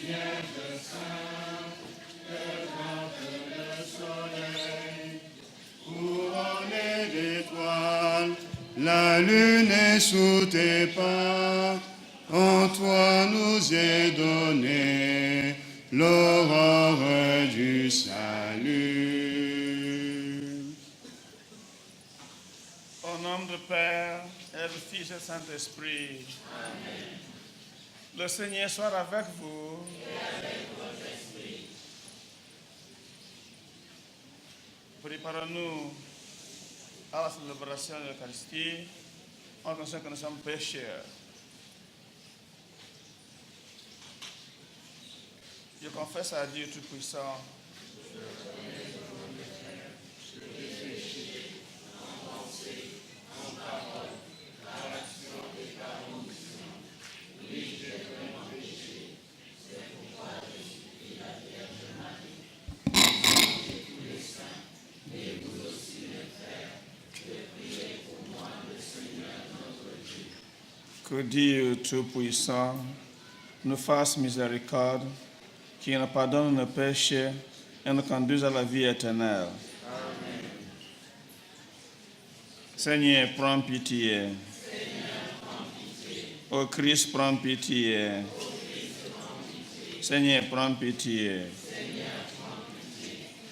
Vierge sainte, devant le soleil, couronnée d'étoiles, la lune est sous tes pas. En toi nous est donné l'aurore du salut. Au nom du Père, et du Fils et du Saint-Esprit. Amen. Le Seigneur soit avec vous. Et avec votre esprit. Préparons-nous à la célébration de l'Eucharistie en conscience que nous sommes pécheurs. Je confesse à Dieu Tout-Puissant. Que Dieu Tout-Puissant nous fasse miséricorde, qui nous pardonne nos péchés et nous conduise à la vie éternelle. Amen. Seigneur, prends pitié. Ô Christ, prends pitié. Seigneur, prends pitié.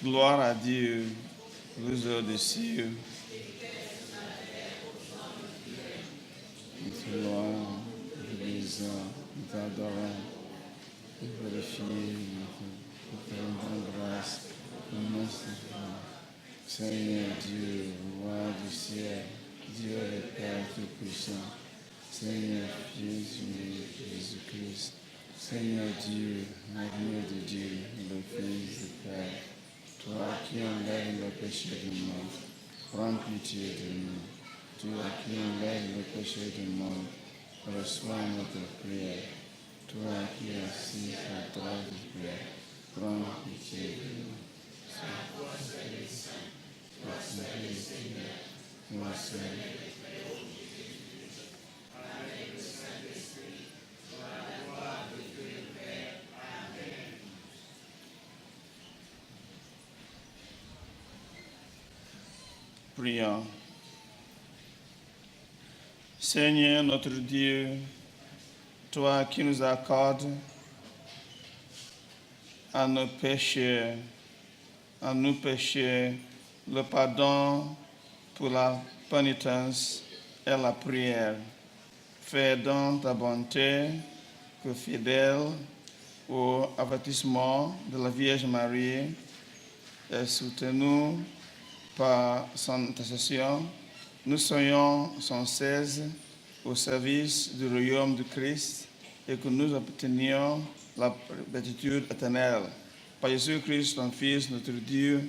Gloire à Dieu, vous des cieux. Nous t'adorons, nous glorifions, nous te rendons grâce pour notre Seigneur Dieu, roi du ciel, Dieu le Père Tout-Puissant, Seigneur Fils Jésus-Christ, Seigneur Dieu, l'avenir de Dieu, le Fils du Père, toi qui enlèves le péché du monde, prends pitié de nous. Toi qui enlèves le péché du monde, reçois notre prière. Toi qui es assis à droite de Dieu, prends pitié de nous. Prions. Seigneur notre Dieu, toi qui nous accordes à nos péchés, le pardon pour la pénitence et la prière, fais dans ta bonté que fidèle au avertissement de la Vierge Marie et soutenu par son intercession, nous soyons sans cesse au service du royaume du Christ et que nous obtenions la béatitude éternelle. Par Jésus-Christ, ton Fils, notre Dieu,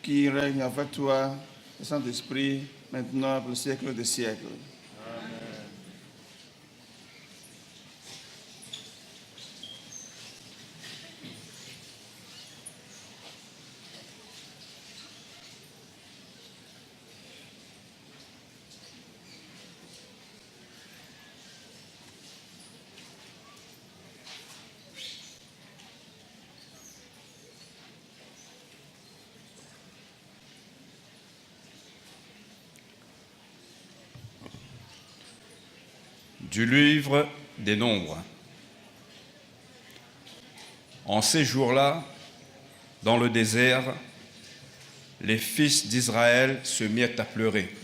qui règne avec toi, le Saint-Esprit, maintenant pour le siècle des siècles. Amen. Du livre des Nombres. En ces jours-là, dans le désert, les fils d'Israël se mirent à pleurer.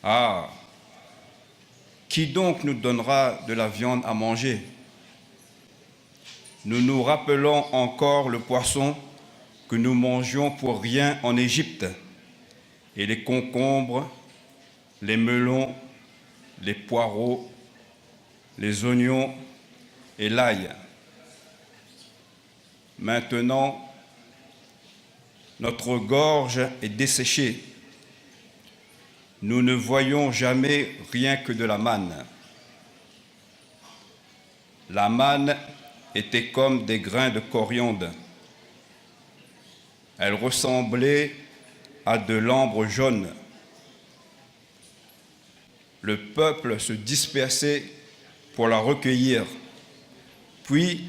Ah, qui donc nous donnera de la viande à manger? Nous nous rappelons encore le poisson que nous mangions pour rien en Égypte, et les concombres, les melons, les poireaux, les oignons et l'ail. Maintenant, notre gorge est desséchée. Nous ne voyons jamais rien que de la manne. La manne était comme des grains de coriandre. Elle ressemblait à de l'ambre jaune. Le peuple se dispersait pour la recueillir, Puis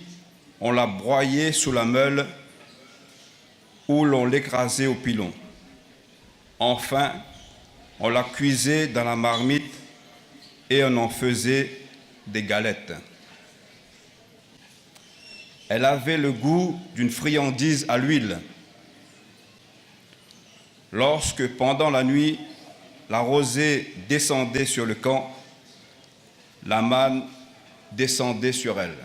on l'a broyé sous la meule ou l'on l'écrasait au pilon. Enfin, on la cuisait dans la marmite et on en faisait des galettes. Elle avait le goût d'une friandise à l'huile. Lorsque, pendant la nuit, la rosée descendait sur le camp, la manne descendait sur elle.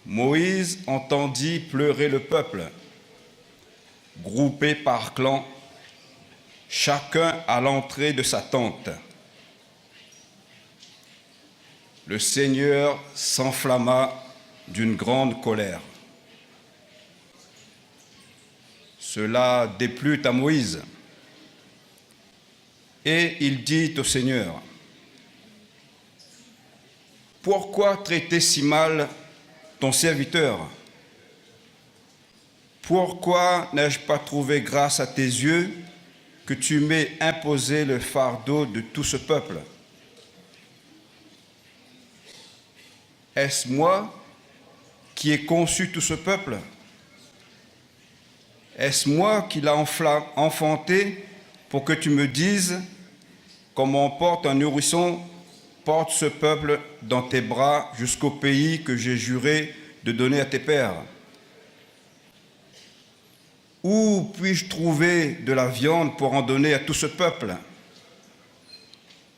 Moïse entendit pleurer le peuple, groupé par clan, chacun à l'entrée de sa tente. Le Seigneur s'enflamma d'une grande colère. Cela déplut à Moïse. Et il dit au Seigneur, « Pourquoi traiter si mal ton serviteur? Pourquoi n'ai-je pas trouvé grâce à tes yeux que tu m'aies imposé le fardeau de tout ce peuple? Est-ce moi qui ai conçu tout ce peuple? Est-ce moi qui l'ai enfanté pour que tu me dises, comme on porte un nourrisson, porte ce peuple dans tes bras jusqu'au pays que j'ai juré de donner à tes pères? Où puis-je trouver de la viande pour en donner à tout ce peuple?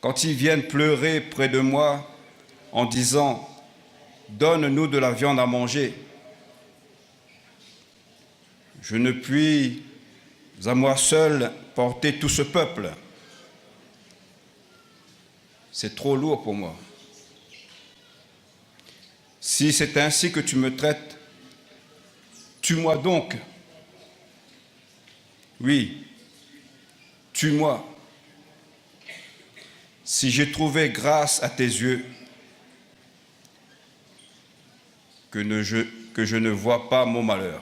Quand ils viennent pleurer près de moi en disant, donne-nous de la viande à manger, je ne puis à moi seul porter tout ce peuple. C'est trop lourd pour moi. Si c'est ainsi que tu me traites, tue-moi donc. Oui, tue-moi. Si j'ai trouvé grâce à tes yeux, que je ne vois pas mon malheur.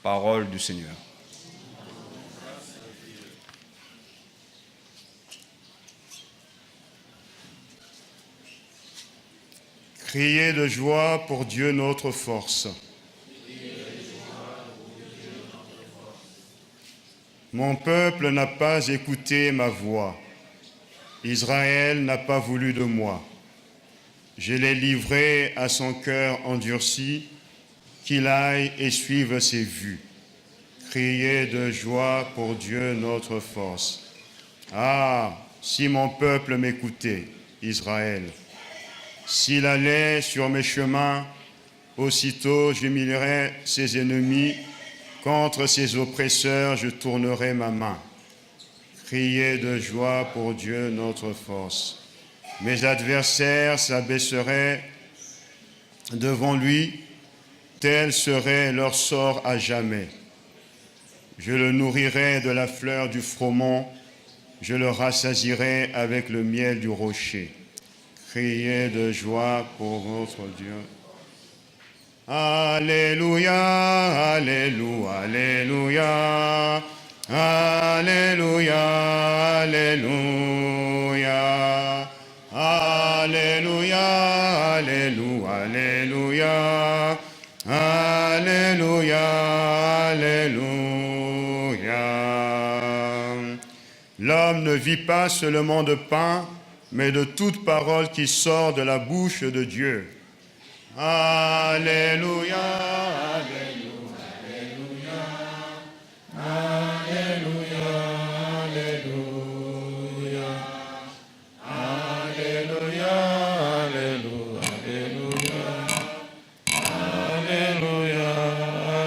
Parole du Seigneur. Criez de joie pour Dieu notre force. Mon peuple n'a pas écouté ma voix. Israël n'a pas voulu de moi. Je l'ai livré à son cœur endurci, qu'il aille et suive ses vues. Criez de joie pour Dieu notre force. Ah, si mon peuple m'écoutait, Israël, s'il allait sur mes chemins, aussitôt j'humilierais ses ennemis, contre ses oppresseurs je tournerai ma main. Criez de joie pour Dieu notre force. Mes adversaires s'abaisseraient devant lui, tel serait leur sort à jamais. Je le nourrirai de la fleur du froment, je le rassasierai avec le miel du rocher. Criez de joie pour notre Dieu. Alléluia, Alléluia, Alléluia, Alléluia, Alléluia, Alléluia, Alléluia, Alléluia, Alléluia. L'homme ne vit pas seulement de pain, mais de toute parole qui sort de la bouche de Dieu. Alléluia, Alléluia, Alléluia, Alléluia, Alléluia, Alléluia, Alléluia,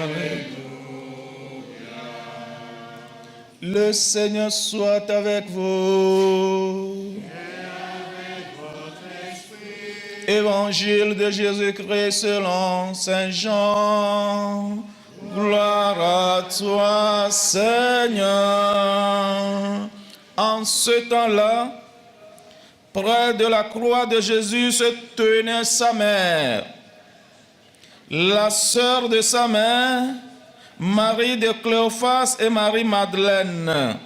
Alléluia. Le Seigneur soit avec vous. Évangile de Jésus-Christ selon Saint Jean. Gloire à toi, Seigneur. En ce temps-là, près de la croix de Jésus se tenait sa mère, la sœur de sa mère, Marie de Cléophas et Marie-Madeleine.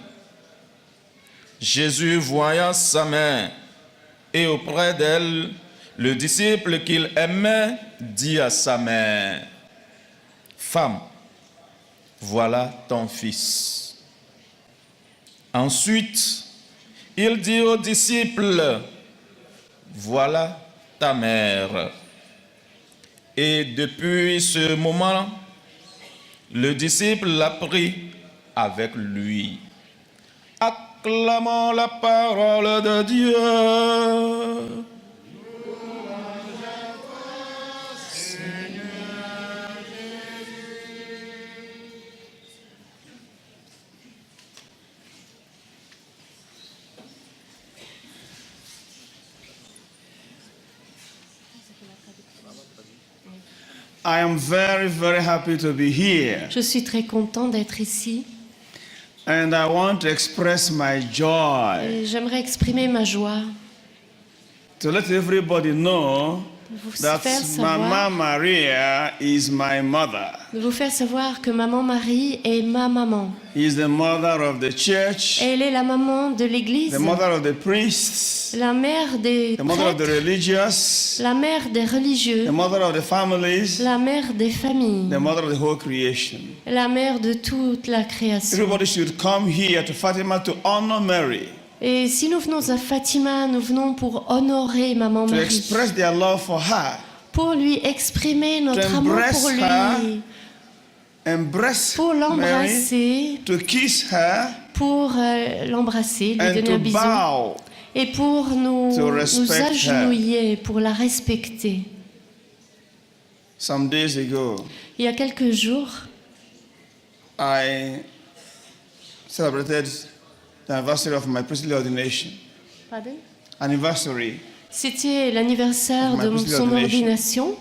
Jésus, voyant sa mère Et auprès d'elle, le disciple qu'il aimait dit à sa mère, « Femme, voilà ton fils. » Ensuite, il dit au disciple, « Voilà ta mère. » Et depuis ce moment, le disciple l'a pris avec lui. Acclamons la parole de Dieu. I am very, very happy to be here. Je suis très content d'être ici And I want to express my joy et j'aimerais exprimer ma joie, to let everybody know vous that faire savoir, Mama Maria is my mother. de vous faire savoir que maman Marie est ma maman. Is the mother of the church, Elle est la maman de l'église, the mother of the priests, la mère des the mother of the prêtres, religious, la mère des religieux, the mother of the families, la mère des familles, the mother of the whole creation. la mère de toute la création. Everybody should come here to Fatima to honor Mary, Et si nous venons à Fatima, nous venons pour honorer maman to Marie, express their love for her, pour lui exprimer notre To amour embrace pour lui, her, embrace pour Mary, l'embrasser, to kiss her, pour l'embrasser, lui and donner un to bisou, bow. et pour nous To respect her. agenouiller, pour la respecter. Some days ago, Il y a quelques jours, I celebrated the anniversary of my priestly ordination. Anniversary. c'était l'anniverssaire My de priestly son ordination. ordination,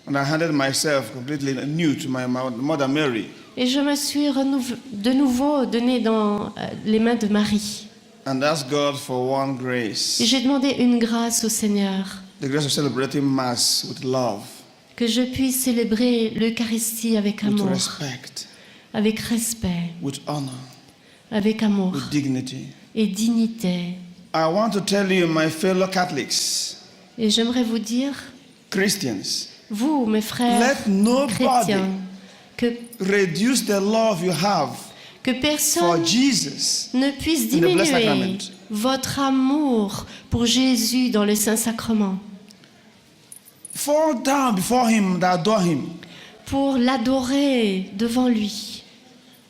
And I handed myself completely new to my mother Mary. et je me suis de nouveau donnée dans les mains de Marie. And asked God for one Et grace, j'ai demandé une grâce au Seigneur, the grace of celebrating Mass with love, que je puisse célébrer l'Eucharistie avec with amour, respect, avec respect, with honor, avec amour with dignity. et dignité. I want to tell you, my fellow Catholics, Et j'aimerais vous dire, Christians, vous, mes frères let nobody chrétiens, que reduce the love you have for personne Jesus ne puisse in the Blessed diminuer Sacrament. votre amour pour Jésus dans le Saint-Sacrement, Fall down before him that adore him. pour l'adorer devant lui.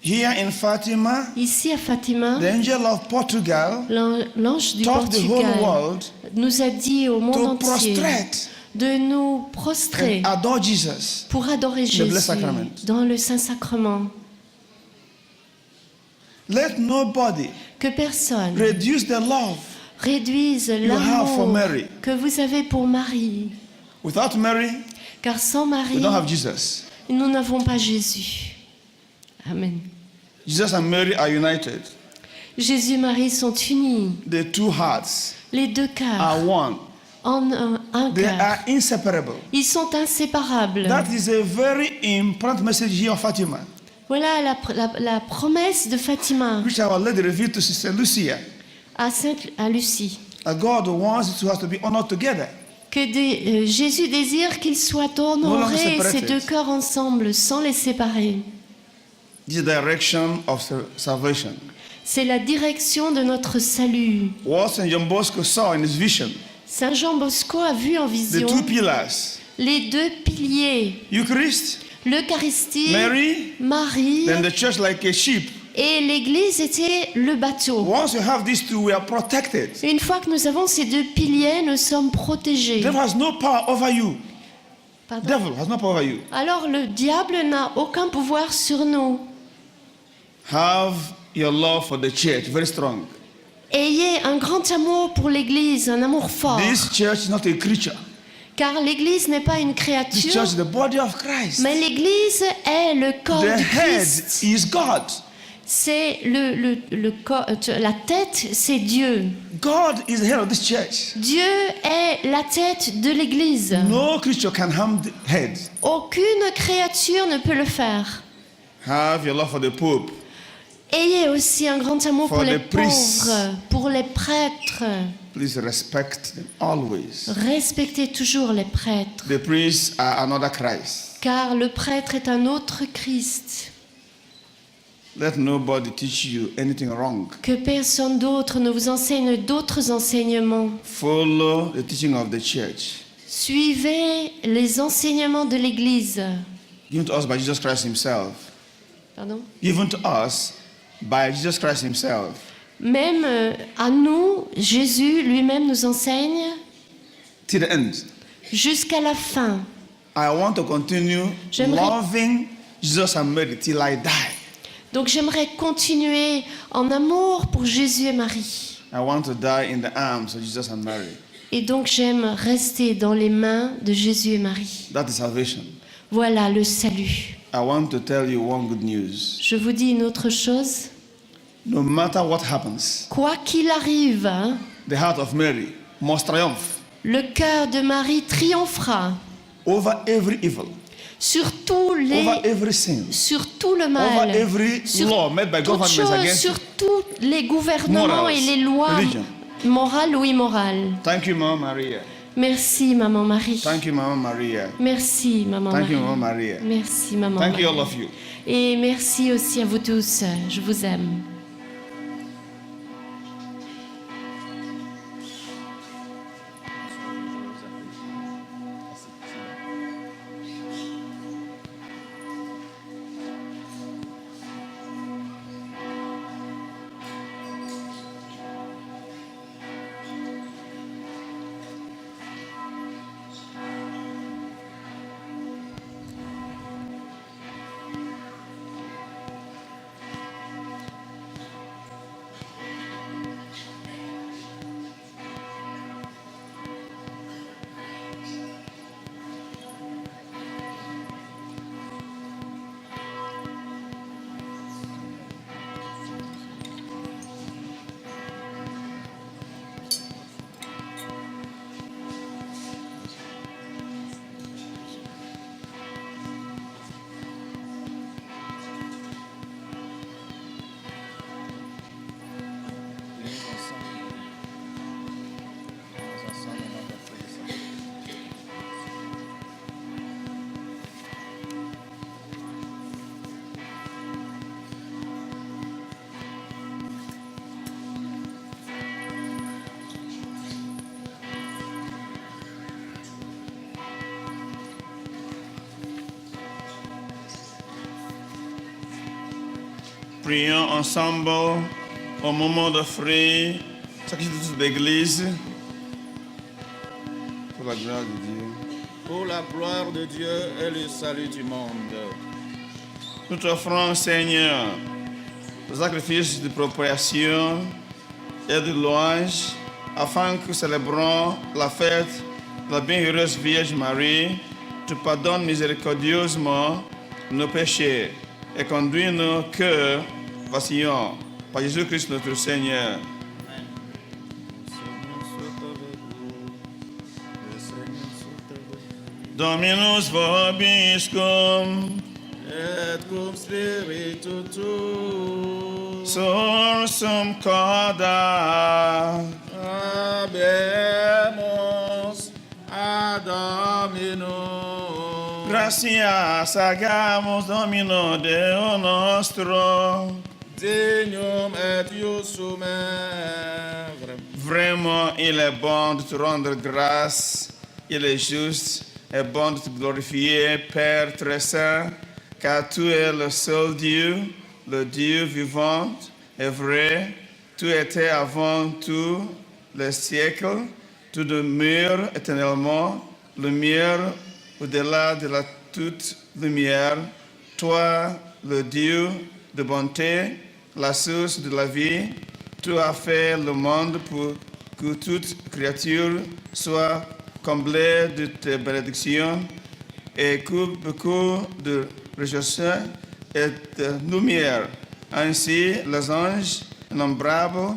Here in Fatima, Ici à Fatima, the angel of Portugal l'ange du taught the whole Portugal world nous a dit au monde to entier prostrate de nous prostrer and adore Jesus. pour adorer Blessed Jésus Sacrament. dans le Saint-Sacrement. Let nobody Que personne reduce the love. réduise have for l'amour Mary. que vous avez pour Marie. Without Mary, Car sans Marie, we don't have Jesus. nous n'avons pas Jésus. Amen. Jesus and Mary are united. Jésus et Marie sont unis. The two hearts Les deux cœurs are one. en un They cœur. are inseparable. Ils sont inséparables. That is a very important message here of Fatima, Voilà la promesse de Fatima which Our Lady revealed to Sister Lucia. à Lucie. That God wants it to us to be honored together. Que Jésus désire qu'ils soient longer honorés, separated. ces deux cœurs ensemble, sans les séparer. This is the direction of salvation. C'est la direction de notre salut. What St. John Bosco saw in his vision, Saint Jean Bosco a vu en the vision two pillars, les deux piliers, Eucharist, l'Eucharistie, Mary, Marie, then the church like a sheep. et l'Église était le bateau. Once you have these two, we are protected. Une fois que nous avons ces deux piliers, nous sommes protégés. The devil has no power over you. Pardon. Devil has no power over you. Alors le diable n'a aucun pouvoir sur nous. Have your love for the church very strong. Ayez un grand amour pour l'Église, un amour fort. This church is not a creature. Car l'Église n'est pas une This créature, church is the body of Christ. mais l'Église est le corps The du head Christ. is God. C'est la tête, c'est Dieu. God is the head of this church. Dieu est la tête de l'Église. No creature can harm the head. Aucune créature ne peut le faire. Have your love for the Pope. Ayez aussi un grand amour For pour les the priests. pauvres, pour les prêtres. Please respect them always. Respectez toujours les prêtres, The priests are another Christ. car le prêtre est un autre Christ. Let nobody teach you anything wrong. Que personne d'autre ne vous enseigne d'autres enseignements. Follow the teaching of the church, Suivez les enseignements de l'Église. given to us by Jesus Christ himself. Pardon? Given to us by Jesus Christ himself. Même à nous, Jésus lui-même nous enseigne Till the end. jusqu'à la fin. I want to continue J'aimerais- loving Jesus and Mary till I die. Donc j'aimerais continuer en amour pour Jésus et Marie. I want to die in the arms of Jesus and Mary. Et donc j'aime rester dans les mains de Jésus et Marie. That is salvation. Voilà le salut. I want to tell you one good news. Je vous dis une autre chose. No matter what happens, Quoi qu'il arrive, hein, the heart of Mary must triumph le cœur de Marie triomphera over every evil, sur tout, over every sin, sur tout le over mal, every sur law made by toutes governments choses, against sur tous les gouvernements morals, et les lois religion. morales ou immorales. Thank you, Mama Maria. Merci, Maman Marie. Thank you, Mama Maria. Merci, Maman Thank Marie. you, Mama Maria. Merci, Maman Thank Marie. you, all of you. Et merci aussi à vous tous. Je vous aime. Prions ensemble au moment d'offrir sacrifice de l'Église pour la gloire de Dieu. Pour la gloire de Dieu et le salut du monde. Nous t'offrons, Seigneur, le sacrifice de propriation et de louange, afin que célébrons la fête de la bienheureuse Vierge Marie, tu pardonnes miséricordieusement nos péchés et conduis nos cœurs vacillants par Jésus-Christ notre Seigneur. Dominus vobiscum, Et cum spiritu tuo. sursum corda, Habemus ad Dominum. gratias agamus Domino Deo nostro. Dignum et iusum evre. Vraiment, il est bon de te rendre grâce, il est juste et bon de te glorifier, Père très saint, car tu es le seul Dieu, le Dieu vivant et vrai. Tu étais avant tous les siècles, tu demeures éternellement, lumière au-delà de la toute lumière. Toi, le Dieu de bonté, la source de la vie, tu as fait le monde pour que toute créature soit comblée de tes bénédictions et que beaucoup de réjouissance et de lumière. Ainsi, les anges innombrables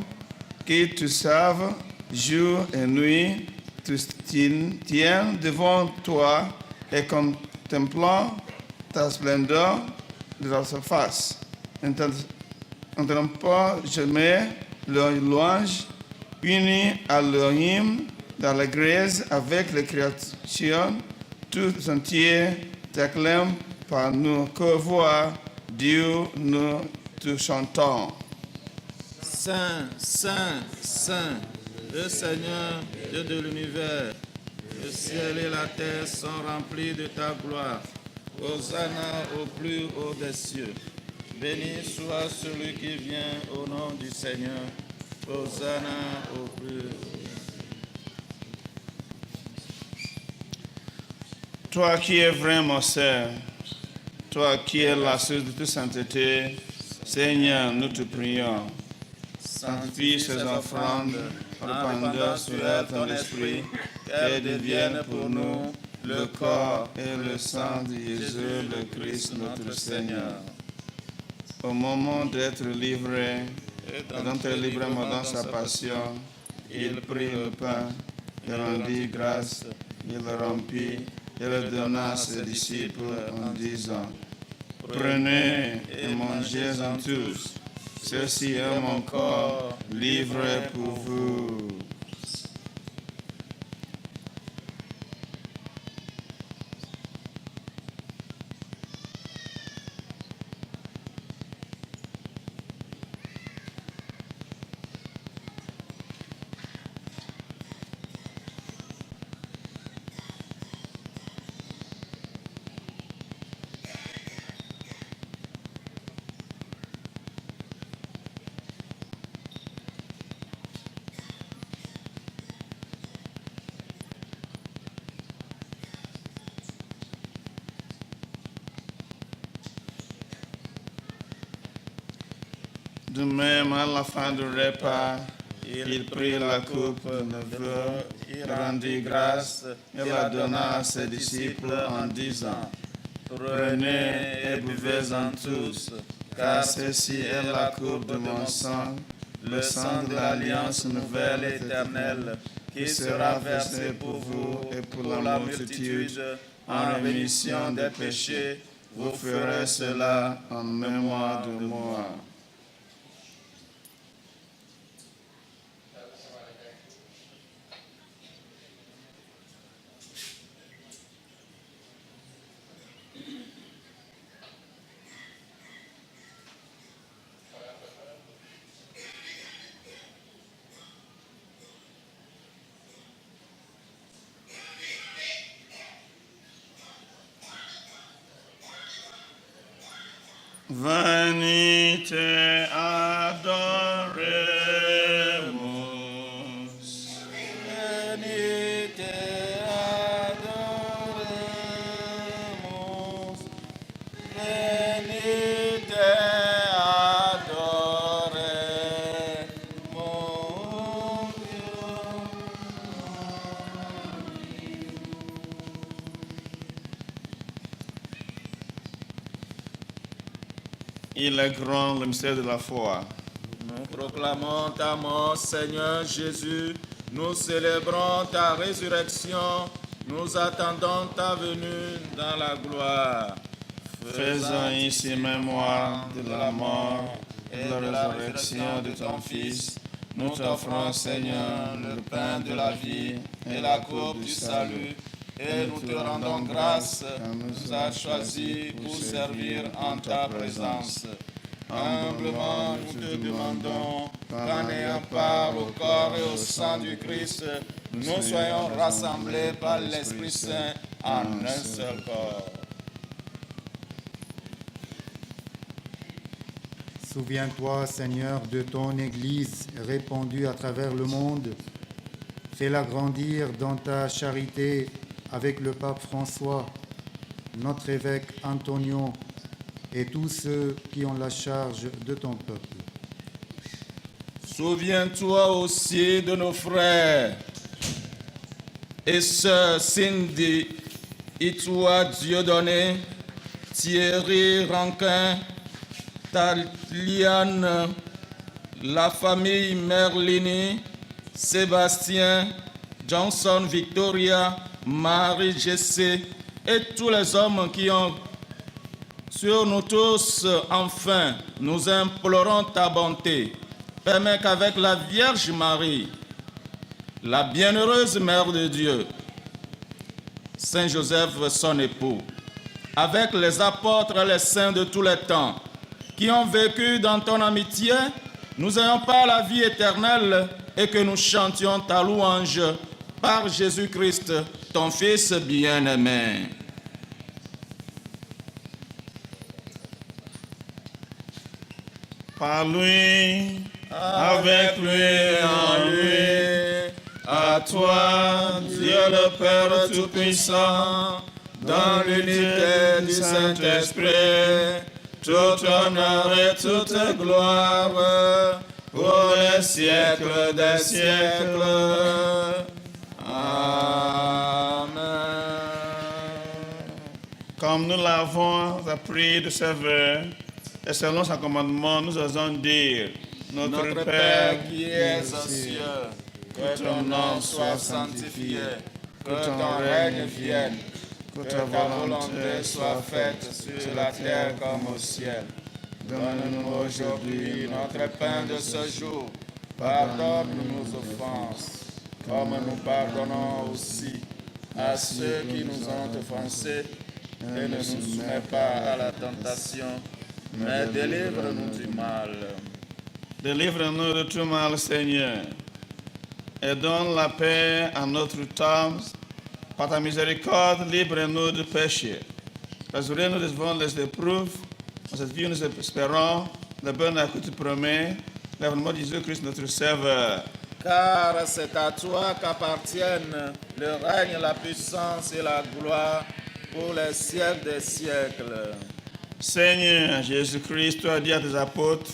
qui te servent jour et nuit te tiennent devant toi et contemplant ta splendeur de la surface. n'entendront pas jamais leur louange unie à leur hymne dans l'église avec les créatures tout entières t'acclament par nos voix. Dieu, nous te chantons. Saint, Saint, Saint, le Seigneur, Dieu de l'univers. Le ciel et la terre sont remplis de ta gloire. Hosanna au plus haut des cieux. Béni soit celui qui vient au nom du Seigneur. Hosanna au plus haut. Toi qui es vraiment saint, toi qui es la source de toute sainteté, Seigneur, nous te prions. Sanctifie ces offrandes en répandant sur elles ton esprit, qu'elles deviennent pour nous le corps et le sang de Jésus, le Christ, notre Seigneur. Au moment d'être livré, et d'entrer librement dans sa passion, il prit le pain, il rendit grâce, il le rompit, et le donna à ses disciples en disant, prenez et mangez-en tous, ceci est mon corps livré pour vous. De même, à la fin du repas, il prit la coupe de vin, il rendit grâce et la donna à ses disciples en disant, prenez et buvez-en tous, car ceci est la coupe de mon sang, le sang de l'alliance nouvelle et éternelle, qui sera versé pour vous et pour la multitude en rémission des péchés. Vous ferez cela en mémoire de moi. Venez te adoremus. Venez te adoremus. Venez te adoremus. Il est grand le mystère de la foi. Nous proclamons ta mort, Seigneur Jésus. Nous célébrons ta résurrection. Nous attendons ta venue dans la gloire. Faisons ici mémoire de la mort et de la résurrection de ton Fils. Nous t'offrons, Seigneur, le pain de la vie et la coupe du salut. Et nous te rendons grâce car nous as choisis pour servir en ta présence. Humblement, nous te demandons qu'en ayant part au corps et au sang du Christ, nous soyons rassemblés par l'Esprit Saint en un seul corps. Souviens-toi, Seigneur, de ton Église répandue à travers le monde. Fais-la grandir dans ta charité avec le pape François, notre évêque Antonio et tous ceux qui ont la charge de ton peuple. Souviens-toi aussi de nos frères et sœurs Cindy, Itoua Dieudonné, Thierry Rankin, Taliane, la famille Merlini, Sébastien, Johnson Victoria, Marie Jessé et tous les hommes qui ont Sur nous tous, enfin, nous implorons ta bonté. Permets qu'avec la Vierge Marie, la bienheureuse Mère de Dieu, Saint Joseph, son époux, avec les apôtres et les saints de tous les temps, qui ont vécu dans ton amitié, nous ayons pas la vie éternelle et que nous chantions ta louange par Jésus-Christ, ton Fils bien-aimé. Par lui, avec lui, en lui, à toi, Dieu le Père Tout-Puissant, dans l'unité du Saint-Esprit, tout honneur et toute gloire, pour les siècles des siècles. Amen. Comme nous l'avons appris de ses vœux, et selon son commandement, nous osons dire, Notre Père qui es aux cieux, que ton nom soit sanctifié, que ton règne vienne, que ta volonté soit faite sur la terre comme au ciel. Donne-nous aujourd'hui notre pain de ce jour. Pardonne nos offenses, comme nous pardonnons aussi à ceux qui nous ont offensés. Et ne nous soumets pas à la tentation, mais délivre-nous du mal. Délivre-nous de tout mal, Seigneur, et donne la paix à notre temps. Par ta miséricorde, libre-nous du péché. Rassure-nous devant les épreuves. Dans cette vie, nous espérons le bonheur que tu promets, l'avènement de Jésus-Christ, notre Sauveur. Car c'est à toi qu'appartiennent le règne, la puissance et la gloire pour les siècles des siècles. Seigneur Jésus-Christ, tu as dit à tes apôtres,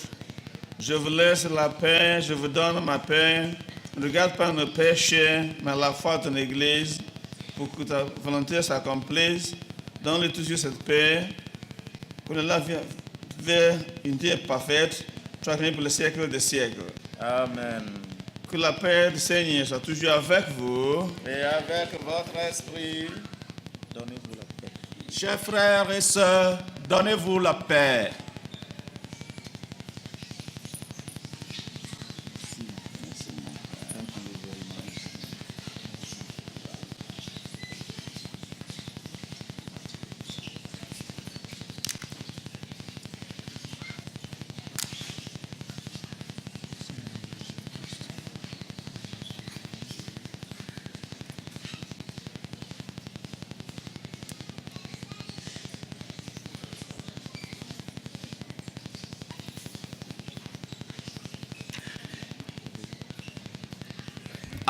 je vous laisse la paix, je vous donne ma paix. Ne regarde pas nos péchés, mais la foi de ton Église, pour que ta volonté s'accomplisse. Donne-lui toujours cette paix, pour la vie vers une vie parfaite, tu as créé pour les siècles des siècles. Amen. Que la paix du Seigneur soit toujours avec vous. Et avec votre esprit, donnez-vous la paix. Chers frères et sœurs, donnez-vous la paix.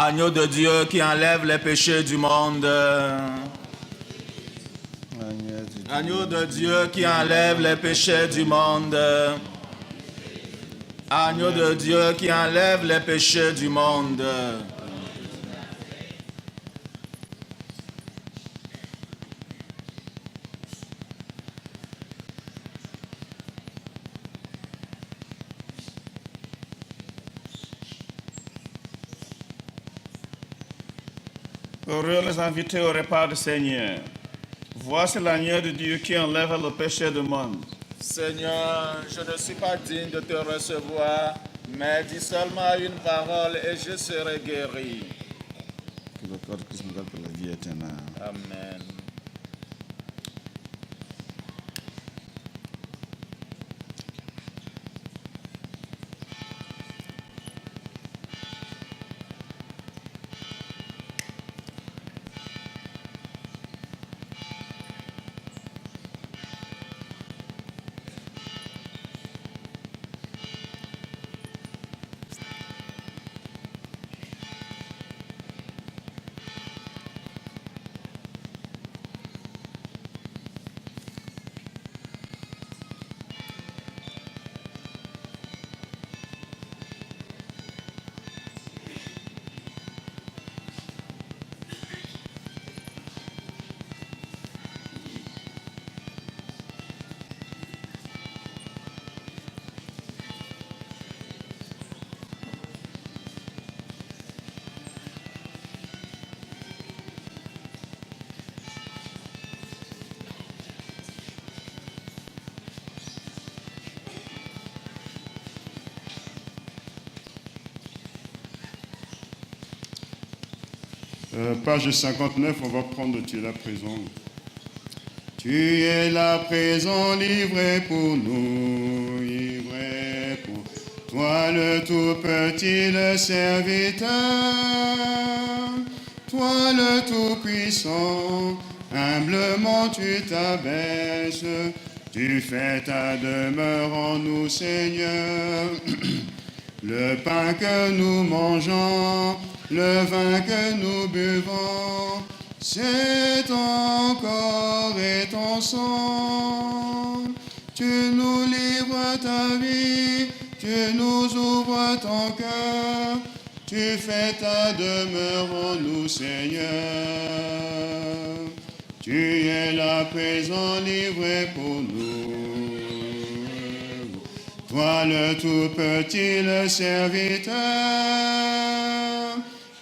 Agneau de Dieu qui enlève les péchés du monde. Agneau de Dieu qui enlève les péchés du monde. Agneau de Dieu qui enlève les péchés du monde. Heureux les invités au repas du Seigneur. Voici l'agneau de Dieu qui enlève le péché du monde. Seigneur, je ne suis pas digne de te recevoir, mais dis seulement une parole et je serai guéri. Que le corps de Christ nous garde pour la vie éternelle. Amen. Page 59, on va prendre Tu es là présent. Tu es là présent, livré pour nous, livré pour toi le tout petit, le serviteur, toi le tout puissant, humblement tu t'abaisses, tu fais ta demeure en nous, Seigneur. Le pain que nous mangeons, le vin que nous buvons, c'est ton corps et ton sang. Tu nous livres ta vie, tu nous ouvres ton cœur, tu fais ta demeure en nous, Seigneur. Tu es là présent, livré pour nous. Toi le tout petit, le serviteur,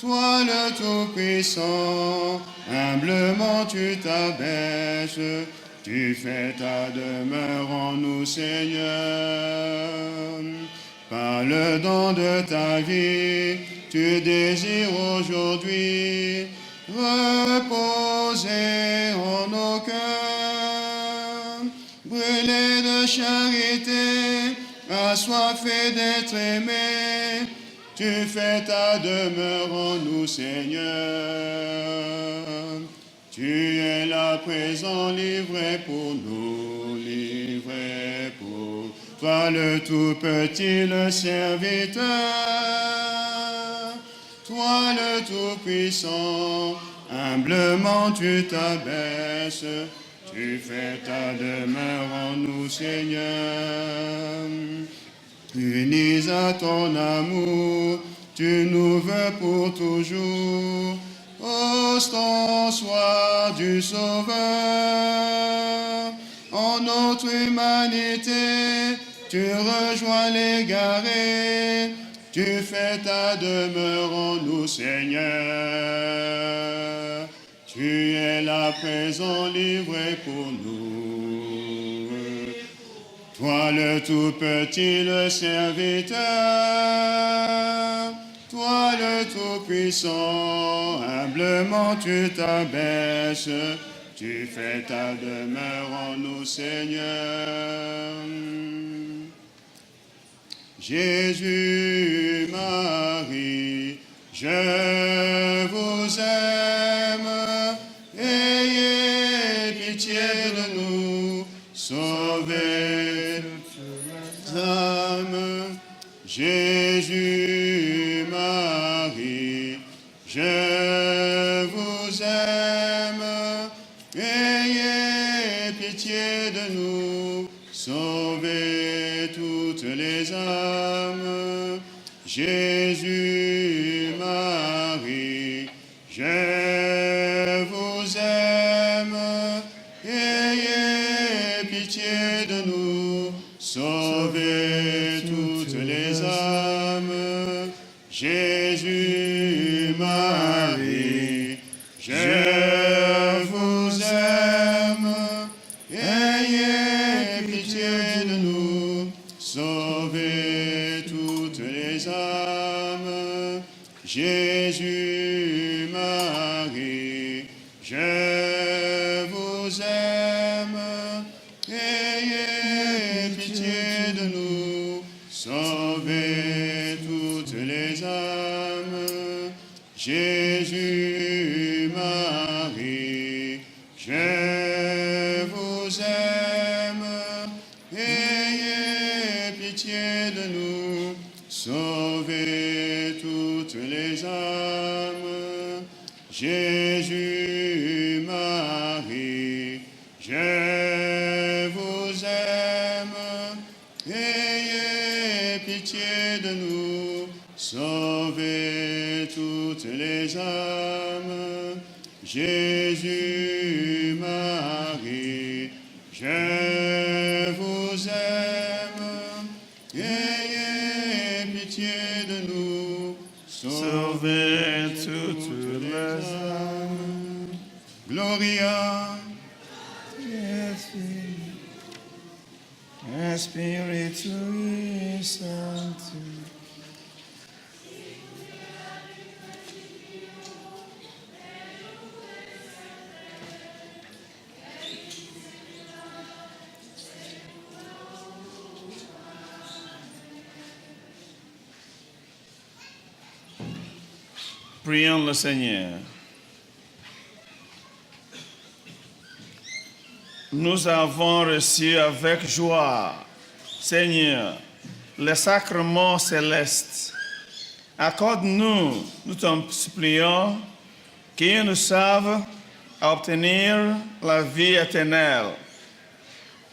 toi le tout puissant, humblement tu t'abaisses, tu fais ta demeure en nous, Seigneur. Par le don de ta vie, tu désires aujourd'hui reposer en nos cœurs, brûler de charité, assoiffé d'être aimé, tu fais ta demeure en nous, Seigneur. Tu es là présent, livré pour nous, livré pour toi le tout petit, le serviteur, toi le tout puissant, humblement tu t'abaisses, tu fais ta demeure en nous, Seigneur. Unis à ton amour, tu nous veux pour toujours. Ostensoir du Sauveur, en notre humanité, tu rejoins l'égaré, tu fais ta demeure en nous, Seigneur. Tu es là présent, livré pour nous. Toi le tout petit, le serviteur, toi le tout puissant, humblement tu t'abaisses, tu fais ta demeure en nous, Seigneur. Jésus, Marie, je vous aime, ayez pitié de nous, sauvez les âmes. Jésus, Marie, je vous aime, ayez pitié de nous, sauvez toutes les âmes. Jésus, Marie, je vous aime, ayez pitié de nous, sauvez toutes les âmes. Jésus, Marie, je vous aime, ayez pitié de nous, sauvez toutes les âmes. Jésus, Marie, je vous aime, ayez pitié de nous, sauvez toutes les âmes. Jésus, Marie, je vous aime, ayez pitié de nous, sauvez toutes les âmes. Jésus, Marie, je vous aime, ayez pitié de nous, sauvez toutes les âmes. Jésus, Marie, je vous aime, ayez pitié de nous, sauvez toutes les âmes. Gloria Spiritui Sancti. Prions le Seigneur. Nous avons reçu avec joie, Seigneur, les sacrements célestes. Accorde-nous, nous t'en supplions, qu'ils nous servent à obtenir la vie éternelle.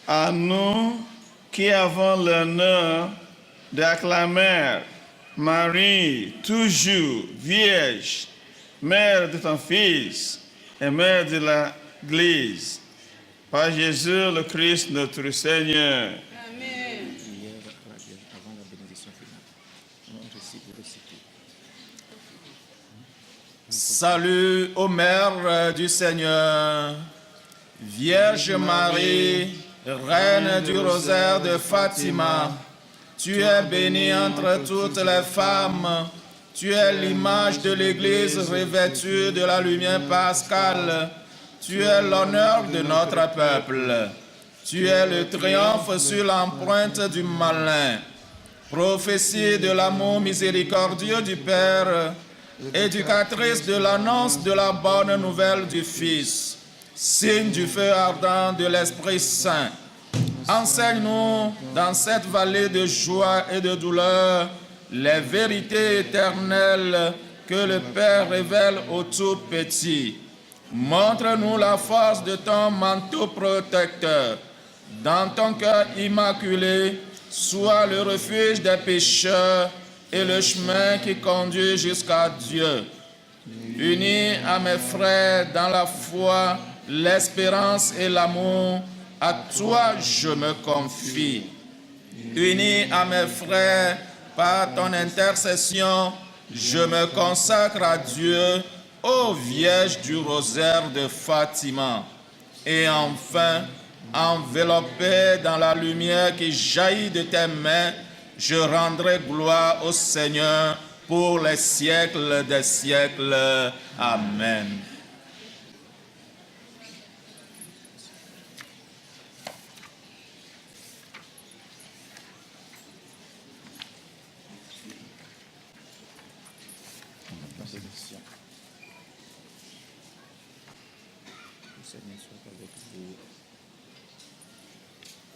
À nous qui avons l'honneur d'acclamer Marie, toujours vierge, mère de ton Fils et mère de l'Église, par Jésus le Christ notre Seigneur. Amen. Salut ô Mère du Seigneur, Vierge Marie, Reine du rosaire de Fatima, tu es bénie entre toutes les femmes, tu es l'image de l'Église revêtue de la lumière pascale, tu es l'honneur de notre peuple, tu es le triomphe sur l'empreinte du malin, prophétie de l'amour miséricordieux du Père, éducatrice de l'annonce de la bonne nouvelle du Fils, signe du feu ardent de l'Esprit Saint. Enseigne-nous dans cette vallée de joie et de douleur les vérités éternelles que le Père révèle aux tout petits. Montre-nous la force de ton manteau protecteur. Dans ton cœur immaculé, sois le refuge des pécheurs et le chemin qui conduit jusqu'à Dieu. Unis à mes frères dans la foi, l'espérance et l'amour, à toi je me confie. Unis à mes frères par ton intercession, je me consacre à Dieu, ô Vierge du rosaire de Fatima. Et enfin, enveloppé dans la lumière qui jaillit de tes mains, je rendrai gloire au Seigneur pour les siècles des siècles. Amen.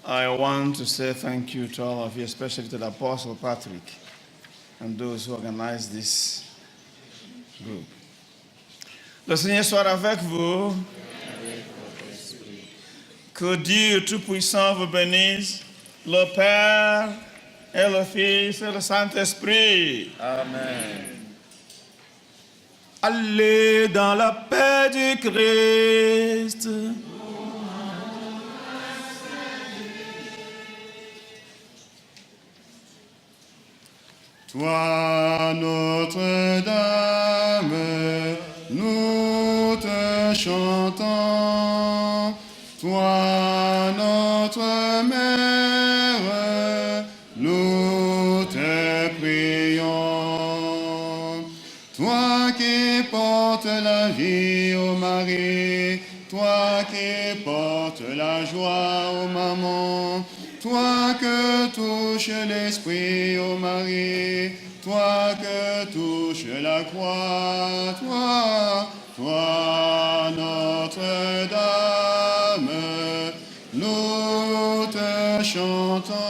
I want to say thank you to all of you, especially to the Apostle Patrick and those who organized this group. Le Seigneur soit avec vous. Que Dieu Tout-Puissant vous bénisse, le Père et le Fils et le Saint-Esprit. Amen. Allez dans la paix du Christ. Toi, Notre-Dame, nous te chantons. Toi, notre Mère, nous te prions. Toi qui portes la vie aux maris, toi qui portes la joie aux mamans, toi que touche l'esprit au mari, toi que touche la croix, toi, Notre-Dame, nous te chantons.